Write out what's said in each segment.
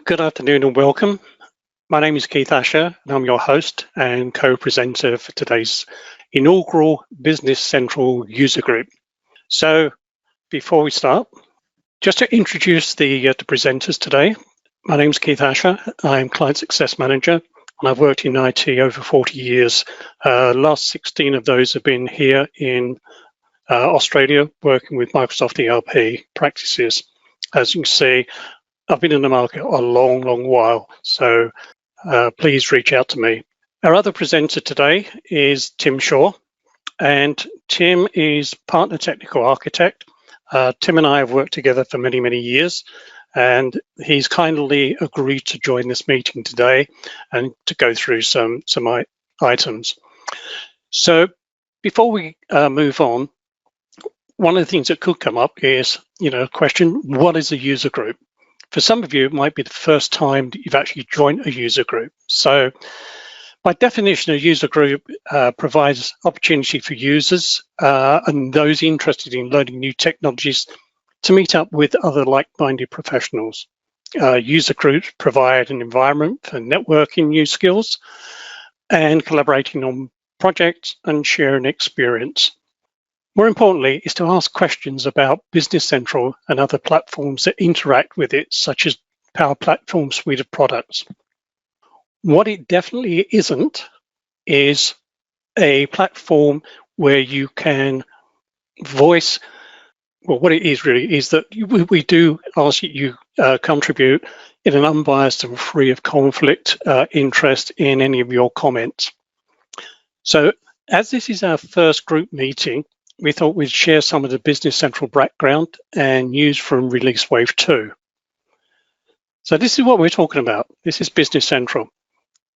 Good afternoon and welcome. My name is Keith Asher and I'm your host and co-presenter for today's inaugural Business Central user group. So before we start, just to introduce the presenters today, my name is Keith Asher. I'm Client Success Manager and I've worked in IT over 40 years. Last 16 of those have been here in Australia working with Microsoft ERP practices. As you can see, I've been in the market a long while, so please reach out to me. Our other presenter today is Tim Shaw, and Tim is Partner Technical Architect. Tim and I have worked together for many years, and he's kindly agreed to join this meeting today and to go through some items. So before we move on, one of the things that could come up is, a question, what is a user group? For some of you, it might be the first time that you've actually joined a user group. So by definition, a user group provides opportunity for users and those interested in learning new technologies to meet up with other like-minded professionals. User groups provide an environment for networking new skills and collaborating on projects and sharing experience. More importantly, is to ask questions about Business Central and other platforms that interact with it, such as Power Platform suite of products. What it definitely isn't is a platform where you can voice, well, what it is really is that we do ask that you contribute in an unbiased and free of conflict interest in any of your comments. So as this is our first group meeting, we thought we'd share some of the Business Central background and news from Release Wave 2. So this is what we're talking about. This is Business Central.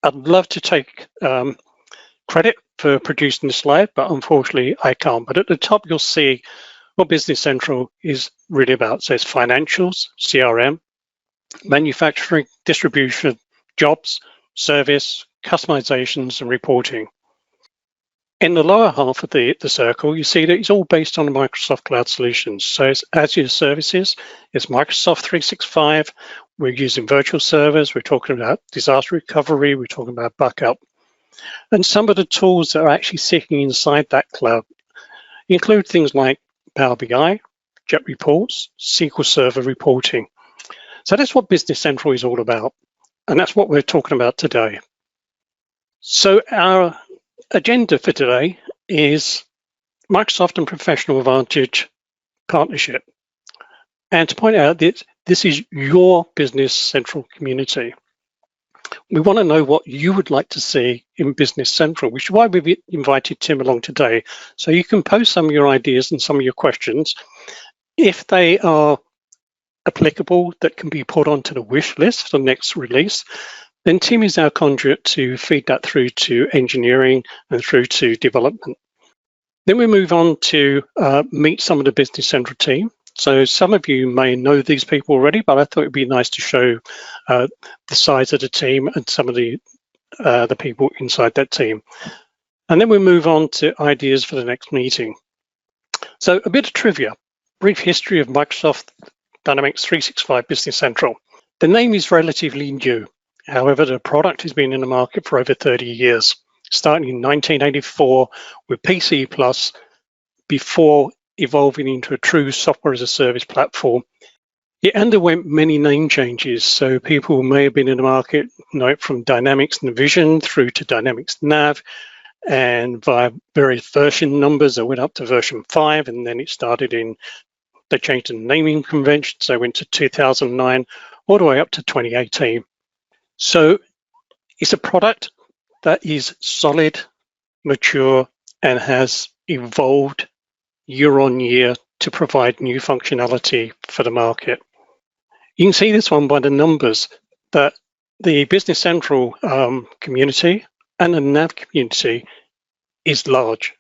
I'd love to take credit for producing the slide, but unfortunately I can't. But at the top, you'll see what Business Central is really about. So it's financials, CRM, manufacturing, distribution, jobs, service, customizations, and reporting. In the lower half of the circle, you see that it's all based on Microsoft Cloud Solutions. So it's Azure services, it's Microsoft 365, we're using virtual servers, we're talking about disaster recovery, we're talking about backup. And some of the tools that are actually sitting inside that cloud include things like Power BI, Jet Reports, SQL Server reporting. So that's what Business Central is all about. And that's what we're talking about today. So our agenda for today is Microsoft and Professional Advantage partnership. And to point out that this is your Business Central community. We want to know what you would like to see in Business Central, which is why we've invited Tim along today. So you can post some of your ideas and some of your questions. If they are applicable, that can be put onto the wish list for the next release, then Tim is our conduit to feed that through to engineering and through to development. Then we move on to meet some of the Business Central team. So some of you may know these people already, but I thought it'd be nice to show the size of the team and some of the people inside that team. And then we move on to ideas for the next meeting. So a bit of trivia, brief history of Microsoft Dynamics 365 Business Central. The name is relatively new. However, the product has been in the market for over 30 years, starting in 1984 with PC Plus before evolving into a true software as a service platform. It underwent many name changes, so people may have been in the market from Dynamics Navision through to Dynamics Nav, and via various version numbers, they went up to version 5, and then it started they changed the naming convention, so it went to 2009, all the way up to 2018. So it's a product that is solid, mature, and has evolved year on year to provide new functionality for the market. You can see this one by the numbers that the Business Central community and the NAV community is large.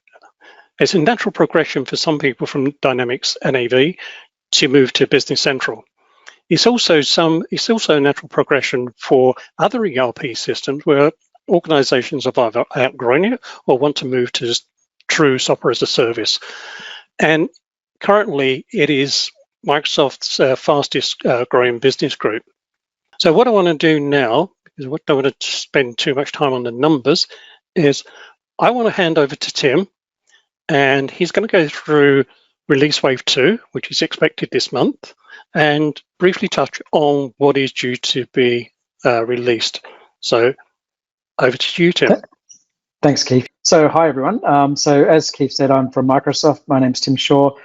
It's a natural progression for some people from Dynamics NAV to move to Business Central. It's also a natural progression for other ERP systems where organizations have either outgrown it or want to move to true software as a service. And currently it is Microsoft's fastest growing business group. So what I want to do now, because I don't want to spend too much time on the numbers, is I want to hand over to Tim, and he's going to go through release wave 2, which is expected this month, and briefly touch on what is due to be released. So over to you, Tim. Thanks, Keith. So hi, everyone. So as Keith said, I'm from Microsoft. My name's Tim Shaw.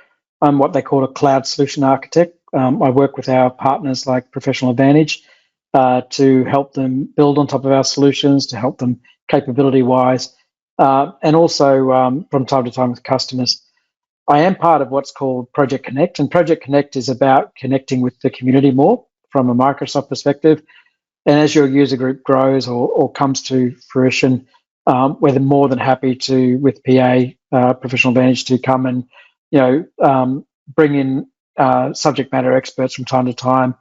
I'm what they call a cloud solution architect. I work with our partners like Professional Advantage to help them build on top of our solutions, to help them capability-wise, and also from time to time with customers. I am part of what's called Project Connect, and Project Connect is about connecting with the community more from a Microsoft perspective. And as your user group grows or comes to fruition, we're more than happy to, with PA, Professional Advantage, to come and bring in subject matter experts from time to time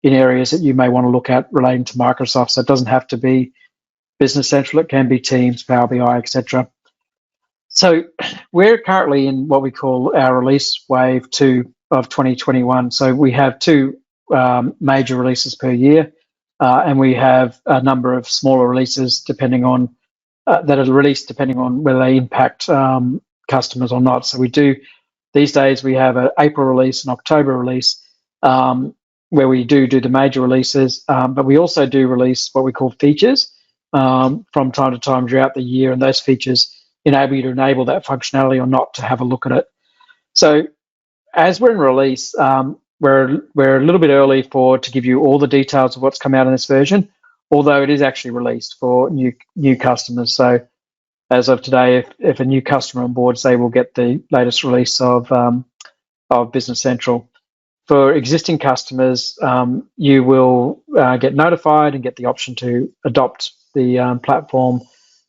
in areas that you may want to look at relating to Microsoft. So it doesn't have to be Business Central; it can be Teams, Power BI, etc. So we're currently in what we call our release wave 2 of 2021. So we have 2 major releases per year, and we have a number of smaller releases depending on that are released depending on whether they impact customers or not. So we do these days we have an April release, an October release, where we do the major releases, but we also do release what we call features from time to time throughout the year, and those features enable you to enable that functionality or not to have a look at it. So as we're in release, we're a little bit early to give you all the details of what's come out in this version, although it is actually released for new customers. So as of today, if a new customer onboards, they will get the latest release of Business Central. For existing customers, you will get notified and get the option to adopt the platform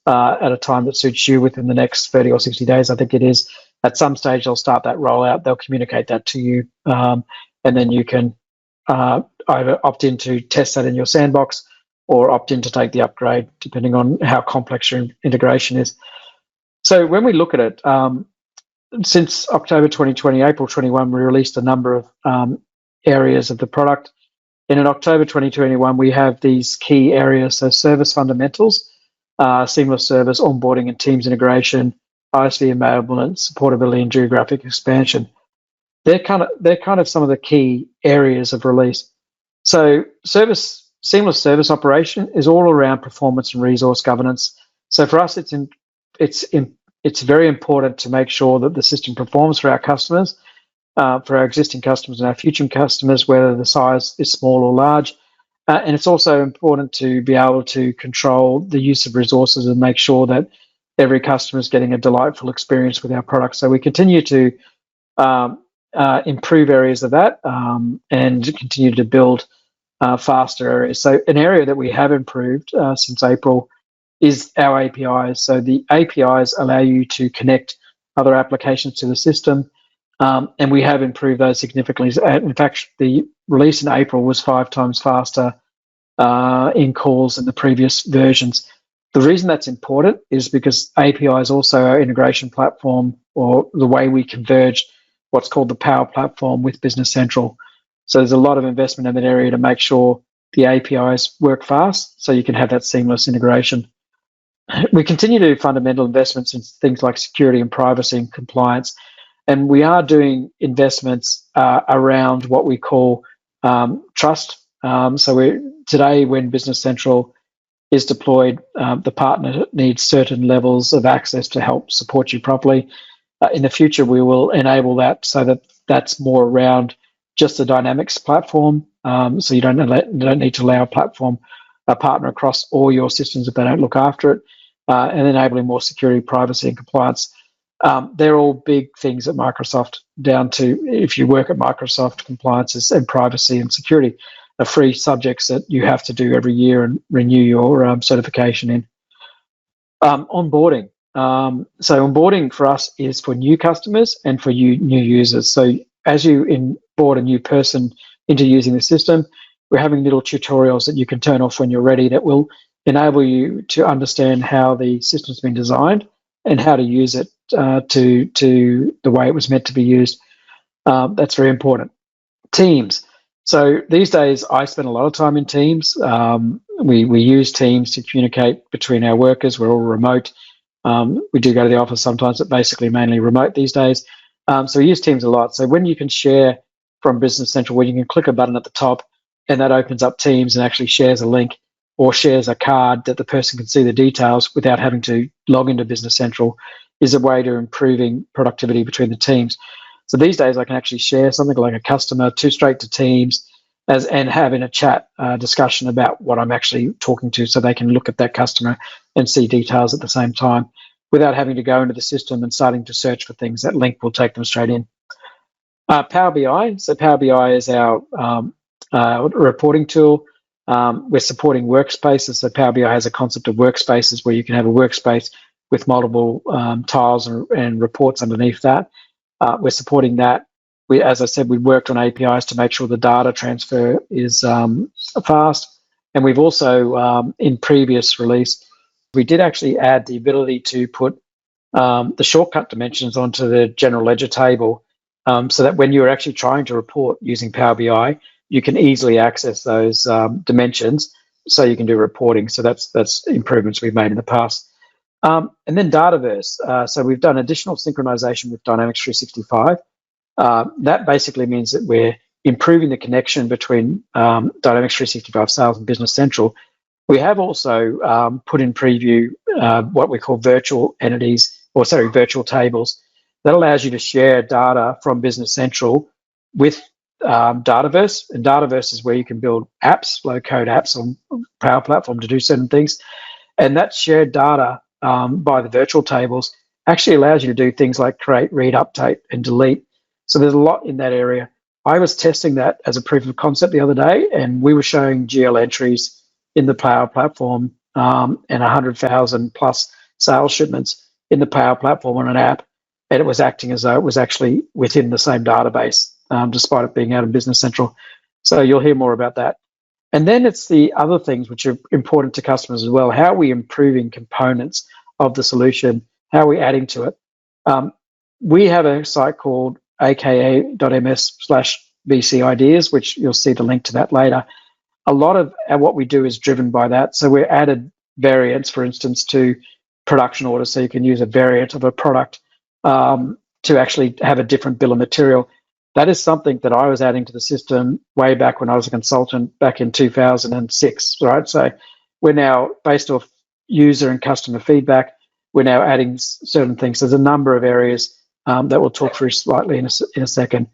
at a time that suits you within the next 30 or 60 days, I think it is. At some stage, they'll start that rollout. They'll communicate that to you, and then you can either opt in to test that in your sandbox or opt in to take the upgrade, depending on how complex your integration is. So when we look at it, since October 2020, April 21, we released a number of areas of the product. And in October 2021, we have these key areas, so service fundamentals, seamless service, onboarding and Teams integration, ISV enablement, supportability, and geographic expansion. They're kind of some of the key areas of release. So seamless service operation is all around performance and resource governance. So for us, it's very important to make sure that the system performs for our customers, for our existing customers and our future customers, whether the size is small or large. And it's also important to be able to control the use of resources and make sure that every customer is getting a delightful experience with our products. So we continue to improve areas of that and continue to build faster areas. So an area that we have improved since April is our APIs. So the APIs allow you to connect other applications to the system, and we have improved those significantly. In fact, the release in April was 5 times faster in calls than the previous versions. The reason that's important is because API is also our integration platform, or the way we converge what's called the Power Platform with Business Central. So there's a lot of investment in that area to make sure the APIs work fast so you can have that seamless integration. We continue to do fundamental investments in things like security and privacy and compliance. And we are doing investments around what we call trust. So today, when Business Central is deployed, the partner needs certain levels of access to help support you properly. In the future, we will enable that so that that's more around just the Dynamics platform. So you don't need to allow a partner across all your systems if they don't look after it, and enabling more security, privacy, and compliance. They're all big things at Microsoft, down to, if you work at Microsoft, compliance and privacy and security are free subjects that you have to do every year and renew your certification in. Onboarding. So onboarding for us is for new customers and for new users. So as you onboard a new person into using the system, we're having little tutorials that you can turn off when you're ready that will enable you to understand how the system's been designed and how to use it to the way it was meant to be used. That's very important. Teams. So these days, I spend a lot of time in Teams. We use Teams to communicate between our workers. We're all remote. We do go to the office sometimes, but basically mainly remote these days. So we use Teams a lot. So when you can share from Business Central, where you can click a button at the top, and that opens up Teams and actually shares a link or shares a card that the person can see the details without having to log into Business Central, is a way to improving productivity between the teams. So these days, I can actually share something like a customer to straight to Teams and have in a chat discussion about what I'm actually talking to, so they can look at that customer and see details at the same time without having to go into the system and starting to search for things. That link will take them straight in. Power BI. So Power BI is our reporting tool. We're supporting workspaces. So Power BI has a concept of workspaces where you can have a workspace with multiple tiles and reports underneath that. We're supporting that. As I said, we worked on APIs to make sure the data transfer is fast. And we've also, in previous release, we did actually add the ability to put the shortcut dimensions onto the general ledger table, so that when you're actually trying to report using Power BI, you can easily access those dimensions so you can do reporting. So that's improvements we've made in the past. And then Dataverse. So we've done additional synchronization with Dynamics 365. That basically means that we're improving the connection between Dynamics 365 Sales and Business Central. We have also put in preview what we call virtual tables. That allows you to share data from Business Central with Dataverse. And Dataverse is where you can build apps, low-code apps on Power Platform to do certain things. And that shared data by the virtual tables actually allows you to do things like create, read, update, and delete. So there's a lot in that area. I was testing that as a proof of concept the other day, and we were showing GL entries in the Power Platform and 100,000 plus sales shipments in the Power Platform on an app, and it was acting as though it was actually within the same database, despite it being out of Business Central. So you'll hear more about that. And then it's the other things which are important to customers as well. How are we improving components of the solution? How are we adding to it? We have a site called aka.ms/VC ideas, which you'll see the link to that later. A lot of what we do is driven by that. So we're added variants, for instance, to production orders. So you can use a variant of a product to actually have a different bill of material. That is something that I was adding to the system way back when I was a consultant back in 2006, right? So we're now, based off user and customer feedback, we're now adding certain things. There's a number of areas that we'll talk through slightly in a second.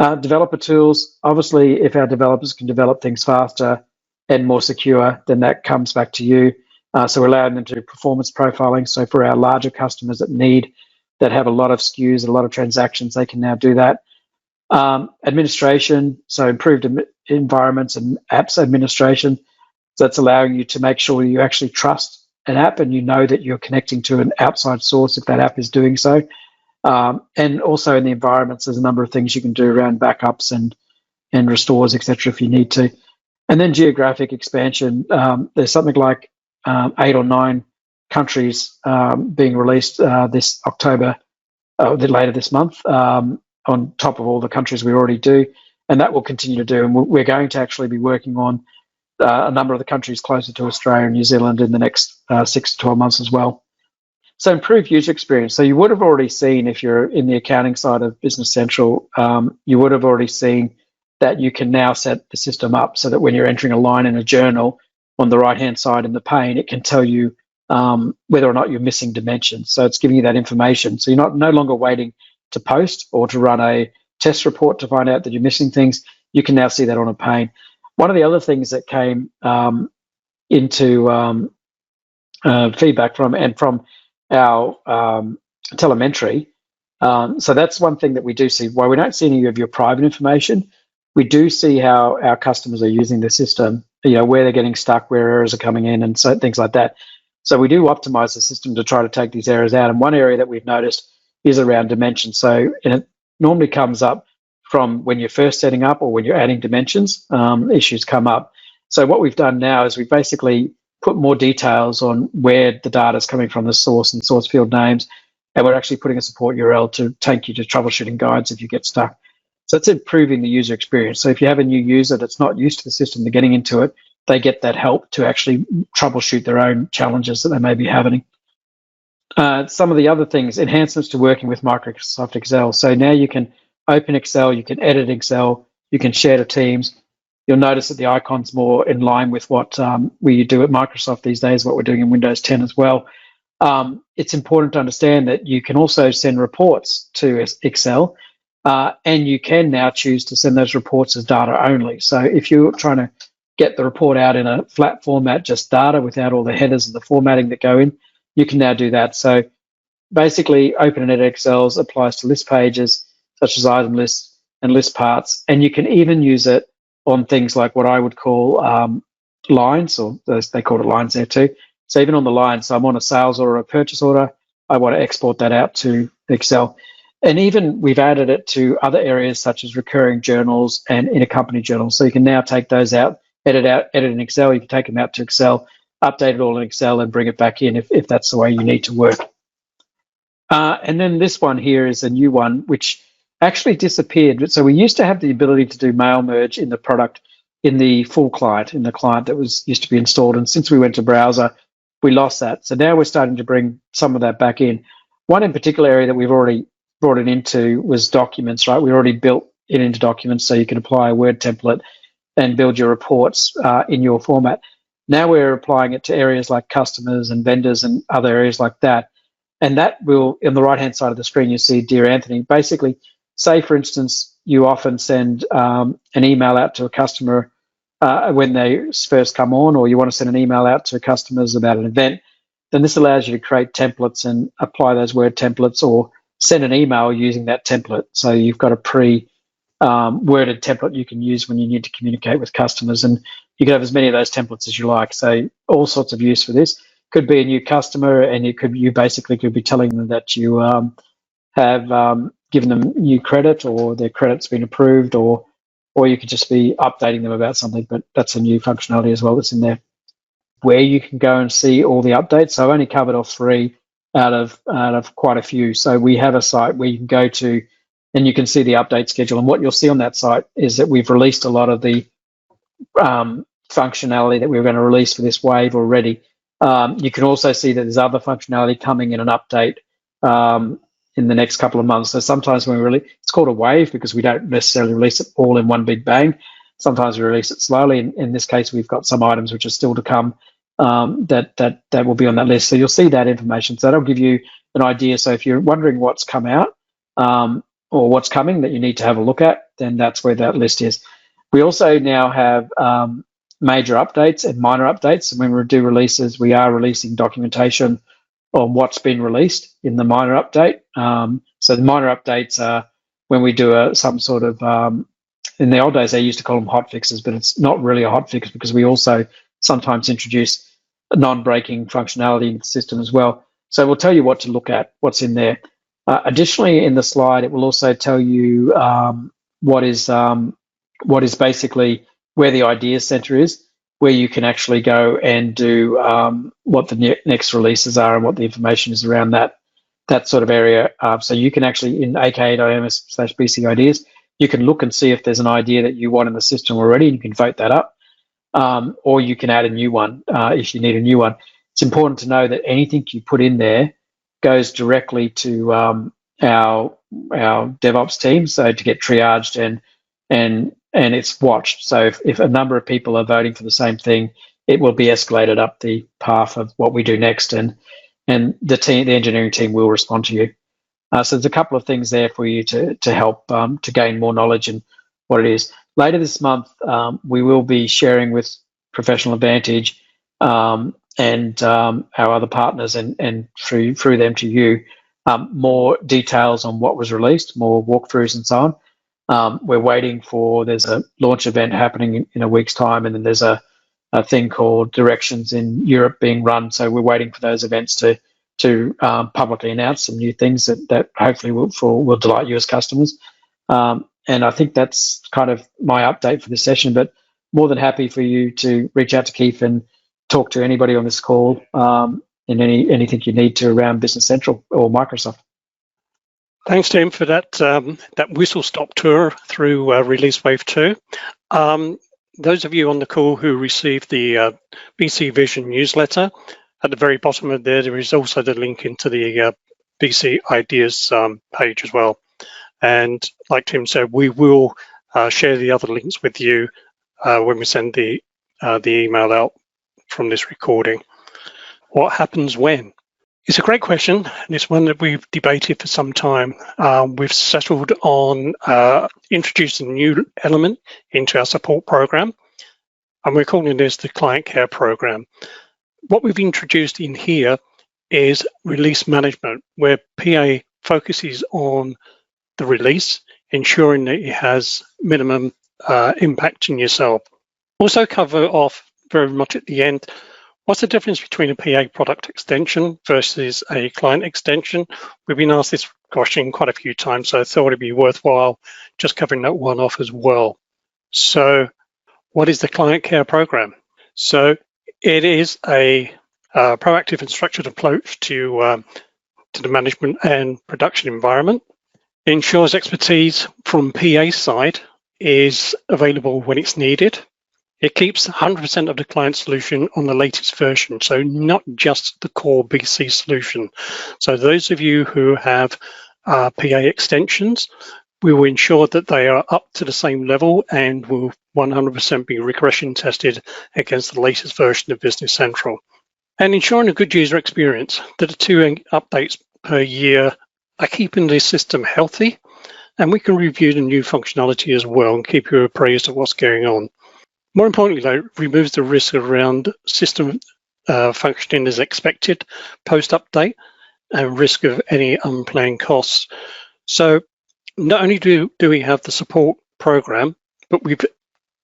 Developer tools, obviously, if our developers can develop things faster and more secure, then that comes back to you. So we're allowing them to do performance profiling. So for our larger customers that have a lot of SKUs, a lot of transactions, they can now do that. Administration, so improved environments and apps administration. So that's allowing you to make sure you actually trust an app and you know that you're connecting to an outside source if that app is doing so. And also in the environments, there's a number of things you can do around backups and restores, etc., if you need to. And then geographic expansion. There's something like 8 or 9 countries being released this October, later this month, on top of all the countries we already do, and that will continue to do. And we're going to actually be working on a number of the countries closer to Australia and New Zealand in the next 6 to 12 months as well. So improved user experience. So you would have already seen, if you're in the accounting side of Business Central, you would have already seen that you can now set the system up so that when you're entering a line in a journal, on the right-hand side in the pane, it can tell you whether or not you're missing dimensions. So it's giving you that information. So you're no longer waiting to post or to run a test report to find out that you're missing things. You can now see that on a pane. One of the other things that came into feedback from our telemetry, so that's one thing that we do see. While we don't see any of your private information, we do see how our customers are using the system, where they're getting stuck, where errors are coming in, and so things like that. So we do optimize the system to try to take these errors out. And one area that we've noticed is around dimensions. So it normally comes up from when you're first setting up or when you're adding dimensions, issues come up. So what we've done now is we've basically put more details on where the data is coming from, the source and source field names, and we're actually putting a support URL to take you to troubleshooting guides if you get stuck. So it's improving the user experience. So if you have a new user that's not used to the system, they're getting into it, they get that help to actually troubleshoot their own challenges that they may be having. Some of the other things, enhancements to working with Microsoft Excel. So now you can open Excel, you can edit Excel, you can share to Teams. You'll notice that the icon's more in line with what we do at Microsoft these days, what we're doing in Windows 10 as well. It's important to understand that you can also send reports to Excel, and you can now choose to send those reports as data only. So if you're trying to get the report out in a flat format, just data without all the headers and the formatting that go in, you can now do that. So basically, open and edit Excels applies to list pages, such as item lists and list parts, and you can even use it on things like what I would call lines, or they call it lines there too. So even on the line, so I'm on a sales order, a purchase order, I want to export that out to Excel. And even we've added it to other areas such as recurring journals and intercompany journals. So you can now take those out, edit in Excel. You can take them out to Excel, update it all in Excel, and bring it back in if that's the way you need to work. And then this one here is a new one, which actually disappeared. So we used to have the ability to do mail merge in the product in the full client, in the client that was used to be installed. And since we went to browser, we lost that. So now we're starting to bring some of that back in. One in particular area that we've already brought it into was documents, right? We already built it into documents, so you can apply a Word template and build your reports in your format. Now we're applying it to areas like customers and vendors and other areas like that. And that will, on the right-hand side of the screen, you see Dear Anthony. Basically, say, for instance, you often send an email out to a customer when they first come on, or you want to send an email out to customers about an event, then this allows you to create templates and apply those Word templates, or send an email using that template. So you've got a pre-worded template you can use when you need to communicate with customers, and you can have as many of those templates as you like. So all sorts of use for this. Could be a new customer, and you basically could be telling them that you have given them new credit, or their credit's been approved, or you could just be updating them about something. But that's a new functionality as well that's in there, where you can go and see all the updates. So I've only covered off 3 out of quite a few. So we have a site where you can go to, and you can see the update schedule. And what you'll see on that site is that we've released a lot of the functionality that we were going to release for this wave already. You can also see that there's other functionality coming in an update in the next couple of months. So sometimes when we release, it's called a wave because we don't necessarily release it all in one big bang. Sometimes we release it slowly. In this case, we've got some items which are still to come that will be on that list. So you'll see that information. So that'll give you an idea. So if you're wondering what's come out or what's coming that you need to have a look at, then that's where that list is. We also now have major updates and minor updates. And when we do releases, we are releasing documentation on what's been released in the minor update. So the minor updates are when we do some sort of, in the old days, they used to call them hot fixes, but it's not really a hot fix because we also sometimes introduce non-breaking functionality in the system as well. So we'll tell you what to look at, what's in there. Additionally, in the slide, it will also tell you what is basically where the ideas center is, where you can actually go and do what the next releases are and what the information is around that sort of area. So you can actually, in aka.ms/bc ideas, you can look and see if there's an idea that you want in the system already, and you can vote that up. Or you can add a new one if you need a new one. It's important to know that anything you put in there goes directly to our DevOps team, so to get triaged and it's watched. So if a number of people are voting for the same thing, it will be escalated up the path of what we do next, and the engineering team will respond to you. So there's a couple of things there for you to help to gain more knowledge in what it is. Later this month, we will be sharing with Professional Advantage and our other partners and through them to you more details on what was released, more walkthroughs and so on. We're waiting there's a launch event happening in a week's time, and then there's a thing called Directions in Europe being run. So we're waiting for those events to publicly announce some new things that hopefully will delight you as customers. And I think that's kind of my update for this session, but more than happy for you to reach out to Keith and talk to anybody on this call in anything you need to around Business Central or Microsoft. Thanks, Tim, for that whistle-stop tour through Release Wave 2. Those of you on the call who received the BC Vision newsletter, at the very bottom of there is also the link into the BC Ideas page as well. And like Tim said, we will share the other links with you when we send the email out from this recording. What happens when? It's a great question, and it's one that we've debated for some time. We've settled on introducing a new element into our support program, and we're calling this the Client Care Program. What we've introduced in here is release management, where PA focuses on the release, ensuring that it has minimum impact on yourself. Also cover off very much at the end, what's the difference between a PA product extension versus a client extension? We've been asked this question quite a few times, so I thought it'd be worthwhile just covering that one off as well. So what is the Client Care Program? So it is a proactive and structured approach to the management and production environment. It ensures expertise from PA side is available when it's needed. It keeps 100% of the client solution on the latest version, so not just the core BC solution. So those of you who have PA extensions, we will ensure that they are up to the same level and will 100% be regression tested against the latest version of Business Central. And ensuring a good user experience, that the 2 updates per year are keeping the system healthy, and we can review the new functionality as well and keep you appraised of what's going on. More importantly, though, it removes the risk around system functioning as expected post-update and risk of any unplanned costs. So not only do we have the support program, but we've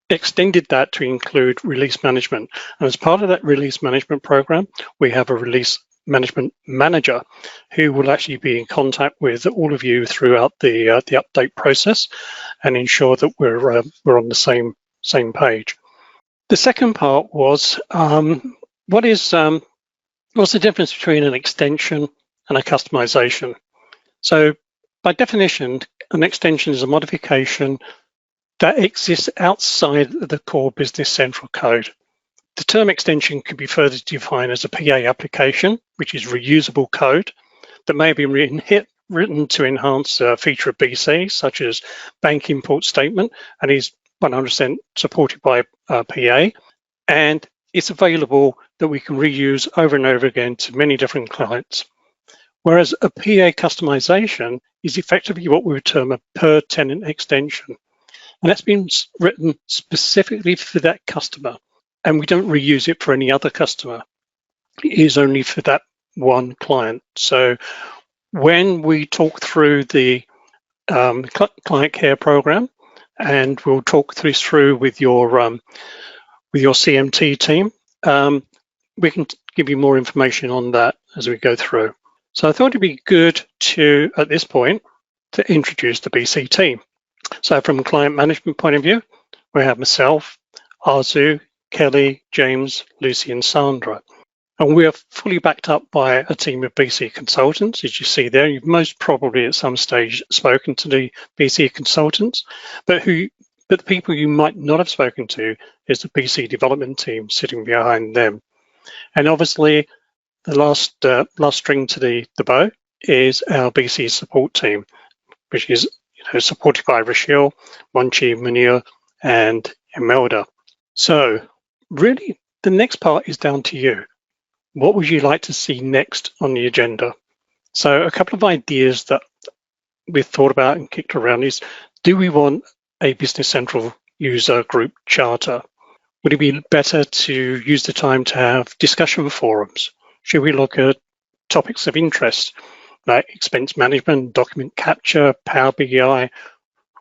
extended that to include release management. And as part of that release management program, we have a release management manager who will actually be in contact with all of you throughout the update process and ensure that we're on the same page. The second part was what's the difference between an extension and a customization? So by definition, an extension is a modification that exists outside of the core Business Central code. The term extension can be further defined as a PA application, which is reusable code that may be written to enhance a feature of BC, such as bank import statement, and is 100% supported by PA, and it's available that we can reuse over and over again to many different clients. Whereas a PA customization is effectively what we would term a per tenant extension. And that's been written specifically for that customer, and we don't reuse it for any other customer. It is only for that one client. So when we talk through the Client Care Program, and we'll talk this through with your CMT team, we can give you more information on that as we go through. So I thought it'd be good to, at this point, to introduce the BC team. So from a client management point of view, we have myself, Arzu, Kelly, James, Lucy, and Sandra. And we are fully backed up by a team of BC consultants, as you see there. You've most probably at some stage spoken to the BC consultants, but the people you might not have spoken to is the BC development team sitting behind them. And obviously, the last string to the bow is our BC support team, which is supported by Rachel, Monchi, Munir, and Imelda. So really, the next part is down to you. What would you like to see next on the agenda? So a couple of ideas that we've thought about and kicked around is, do we want a Business Central user group charter? Would it be better to use the time to have discussion forums? Should we look at topics of interest like expense management, document capture, Power BI,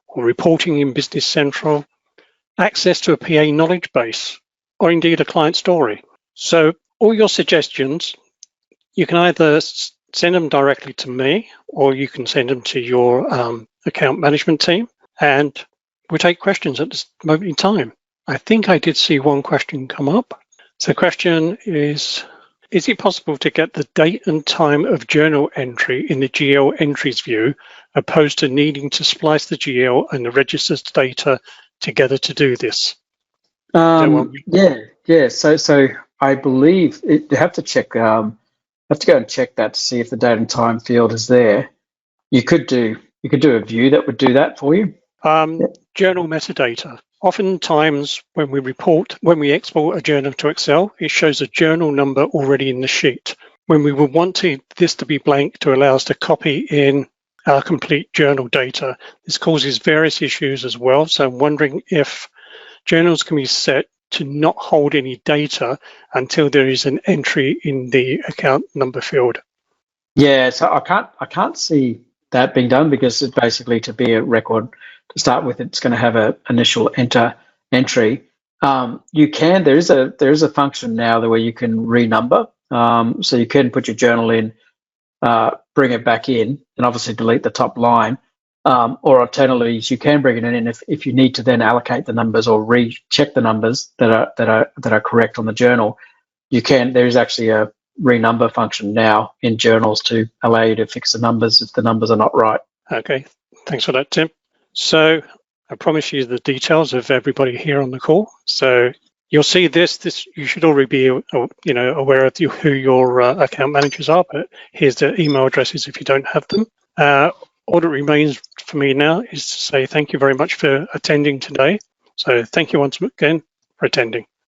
or reporting in Business Central, access to a PA knowledge base, or indeed a client story? So all your suggestions, you can either send them directly to me, or you can send them to your account management team, and we'll take questions at this moment in time. I think I did see one question come up. So the question is, is it possible to get the date and time of journal entry in the GL entries view, opposed to needing to splice the GL and the register's data together to do this? Yeah. So I believe you have to check. Have to go and check that to see if the date and time field is there. You could do a view that would do that for you. Journal metadata. Oftentimes when we export a journal to Excel, it shows a journal number already in the sheet. When we would want this to be blank to allow us to copy in our complete journal data, this causes various issues as well. So I'm wondering if journals can be set to not hold any data until there is an entry in the account number field. Yeah, so I can't see that being done, because it's basically, to be a record to start with, it's going to have an initial entry. You can, there is a function now where you can renumber. So you can put your journal in, bring it back in, and obviously delete the top line. Or alternatively, you can bring it in if you need to then allocate the numbers or recheck the numbers that are correct on the journal. You can. There is actually a renumber function now in journals to allow you to fix the numbers if the numbers are not right. Okay, thanks for that, Tim. So I promise you the details of everybody here on the call. So you'll see this. You should already be, aware of who your account managers are. But here's the email addresses if you don't have them. All that remains for me now is to say thank you very much for attending today. So thank you once again for attending.